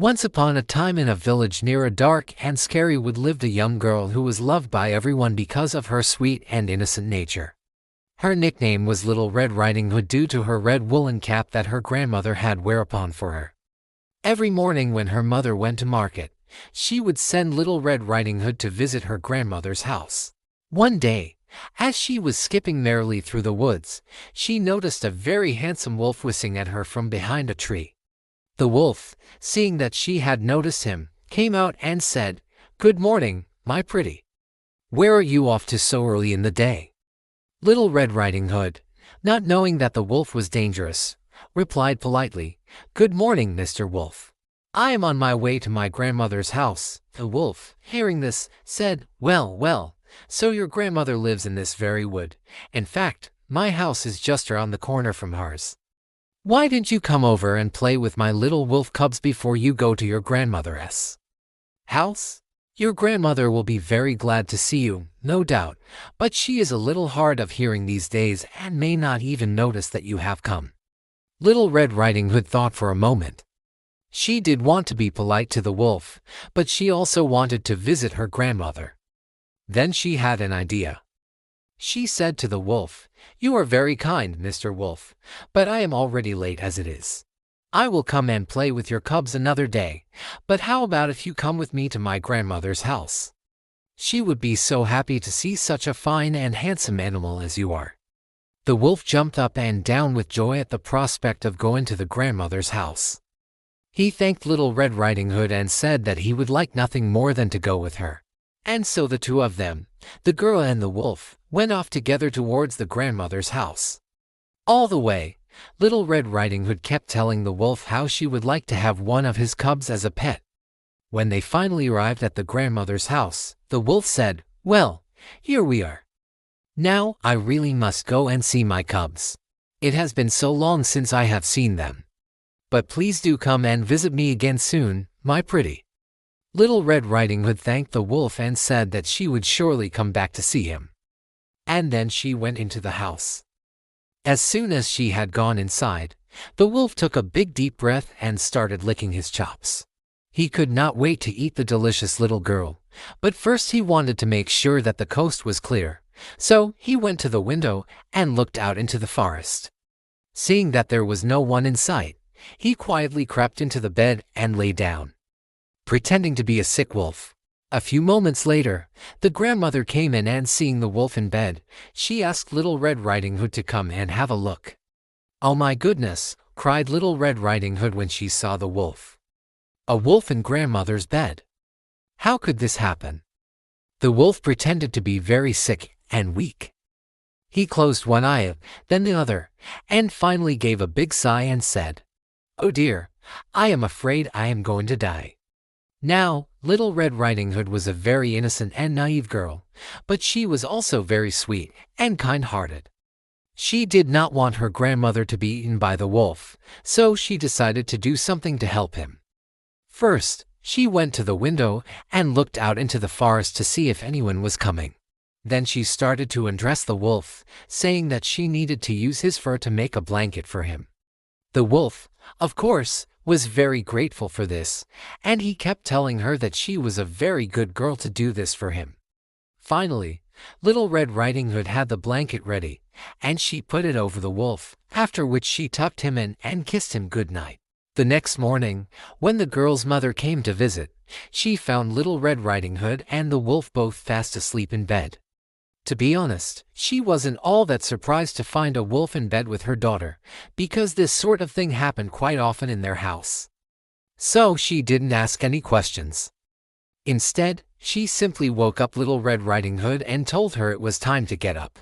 Once upon a time in a village near a dark and scary wood lived a young girl who was loved by everyone because of her sweet and innocent nature. Her nickname was Little Red Riding Hood due to her red woolen cap that her grandmother had wear upon for her. Every morning when her mother went to market, she would send Little Red Riding Hood to visit her grandmother's house. One day, as she was skipping merrily through the woods, she noticed a very handsome wolf whistling at her from behind a tree. The wolf, seeing that she had noticed him, came out and said, "Good morning, my pretty. Where are you off to so early in the day?" Little Red Riding Hood, not knowing that the wolf was dangerous, replied politely, "Good morning, Mr. Wolf. I am on my way to my grandmother's house." The wolf, hearing this, said, Well, so your grandmother lives in this very wood. In fact, my house is just around the corner from hers. Why didn't you come over and play with my little wolf cubs before you go to your grandmother's house? Your grandmother will be very glad to see you, no doubt, but she is a little hard of hearing these days and may not even notice that you have come." Little Red Riding Hood thought for a moment. She did want to be polite to the wolf, but she also wanted to visit her grandmother. Then she had an idea. She said to the wolf, "You are very kind, Mr. Wolf, but I am already late as it is. I will come and play with your cubs another day, but how about if you come with me to my grandmother's house? She would be so happy to see such a fine and handsome animal as you are." The wolf jumped up and down with joy at the prospect of going to the grandmother's house. He thanked Little Red Riding Hood and said that he would like nothing more than to go with her. And so the two of them, the girl and the wolf, went off together towards the grandmother's house. All the way, Little Red Riding Hood kept telling the wolf how she would like to have one of his cubs as a pet. When they finally arrived at the grandmother's house, the wolf said, "Well, here we are. Now I really must go and see my cubs. It has been so long since I have seen them. But please do come and visit me again soon, my pretty." Little Red Riding Hood thanked the wolf and said that she would surely come back to see him. And then she went into the house. As soon as she had gone inside, the wolf took a big deep breath and started licking his chops. He could not wait to eat the delicious little girl, but first he wanted to make sure that the coast was clear, so he went to the window and looked out into the forest. Seeing that there was no one in sight, he quietly crept into the bed and lay down, pretending to be a sick wolf. A few moments later, the grandmother came in and seeing the wolf in bed, she asked Little Red Riding Hood to come and have a look. "Oh my goodness," cried Little Red Riding Hood when she saw the wolf. A wolf in grandmother's bed. How could this happen? The wolf pretended to be very sick and weak. He closed one eye, then the other, and finally gave a big sigh and said, "Oh dear, I am afraid I am going to die." Now, Little Red Riding Hood was a very innocent and naive girl, but she was also very sweet and kind-hearted. She did not want her grandmother to be eaten by the wolf, so she decided to do something to help him. First, she went to the window and looked out into the forest to see if anyone was coming. Then she started to undress the wolf, saying that she needed to use his fur to make a blanket for him. The wolf, of course, was very grateful for this, and he kept telling her that she was a very good girl to do this for him. Finally, Little Red Riding Hood had the blanket ready, and she put it over the wolf, after which she tucked him in and kissed him good night. The next morning, when the girl's mother came to visit, she found Little Red Riding Hood and the wolf both fast asleep in bed. To be honest, she wasn't all that surprised to find a wolf in bed with her daughter, because this sort of thing happened quite often in their house. So she didn't ask any questions. Instead, she simply woke up Little Red Riding Hood and told her it was time to get up.